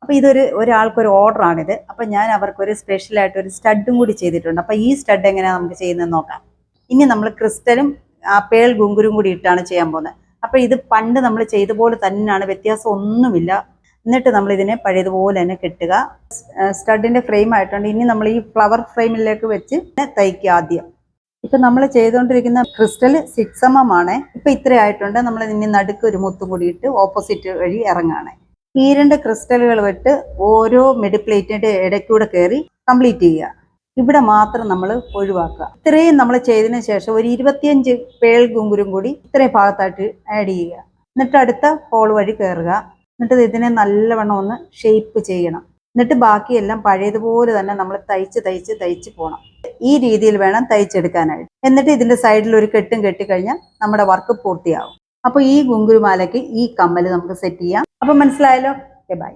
അപ്പോൾ ഇതൊരു ഒരാൾക്കൊരു ഓർഡറാണിത്. അപ്പോൾ ഞാൻ അവർക്കൊരു സ്പെഷ്യലായിട്ട് ഒരു സ്റ്റഡും കൂടി ചെയ്തിട്ടുണ്ട്. അപ്പോൾ ഈ സ്റ്റഡ് എങ്ങനെയാണ് നമുക്ക് ചെയ്യുന്നത് നോക്കാം. ഇനി നമ്മൾ ക്രിസ്റ്റലും പേൾ ഗുങ്കുരും കൂടി ഇട്ടാണ് ചെയ്യാൻ പോകുന്നത്. അപ്പോൾ ഇത് പണ്ട് നമ്മൾ ചെയ്ത പോലെ തന്നെയാണ്, വ്യത്യാസം ഒന്നുമില്ല. എന്നിട്ട് നമ്മൾ ഇതിനെ പഴയതുപോലെ തന്നെ കെട്ടുക. സ്റ്റഡിന്റെ ഫ്രെയിം ആയിട്ടുണ്ട്. ഇനി നമ്മൾ ഈ ഫ്ലവർ ഫ്രെയിമിലേക്ക് വെച്ച് തയ്ക്കുക ആദ്യം. ഇപ്പൊ നമ്മൾ ചെയ്തുകൊണ്ടിരിക്കുന്ന ക്രിസ്റ്റൽ 6mm ആണ്. ഇപ്പൊ ഇത്ര ആയിട്ടുണ്ട്. നമ്മൾ ഇനി നടുക്ക് ഒരു മുത്തും കൂടി ഇട്ട് ഓപ്പോസിറ്റ് വഴി ഇറങ്ങുകയാണ്. ഈ 2 ക്രിസ്റ്റലുകൾ വിട്ട് ഓരോ മിഡ് പ്ലേറ്റിന്റെ ഇടയ്ക്കൂടെ കയറി കംപ്ലീറ്റ് ചെയ്യുക. ഇവിടെ മാത്രം നമ്മൾ ഒഴിവാക്കുക. ഇത്രയും നമ്മൾ ചെയ്തതിന് ശേഷം ഒരു 25 പേൾ ഗുങ്കുരും കൂടി ഇത്രയും ഭാഗത്തായിട്ട് ആഡ് ചെയ്യുക. എന്നിട്ട് അടുത്ത ഹോൾ വഴി കയറുക. എന്നിട്ട് ഇതിനെ നല്ലവണ്ണം ഒന്ന് ഷേപ്പ് ചെയ്യണം. എന്നിട്ട് ബാക്കിയെല്ലാം പഴയതുപോലെ തന്നെ നമ്മൾ തയ്ച്ച് പോകണം. ഈ രീതിയിൽ വേണം തയ്ച്ചെടുക്കാനായിട്ട്. എന്നിട്ട് ഇതിന്റെ സൈഡിൽ ഒരു കെട്ടും കെട്ടിക്കഴിഞ്ഞാൽ നമ്മുടെ വർക്ക് പൂർത്തിയാവും. അപ്പോൾ ഈ ഗുങ്കുരുമാലയ്ക്ക് ഈ കമ്മൽ നമുക്ക് സെറ്റ് ചെയ്യാം. അപ്പോൾ മനസ്സിലായല്ലോ. Okay, by.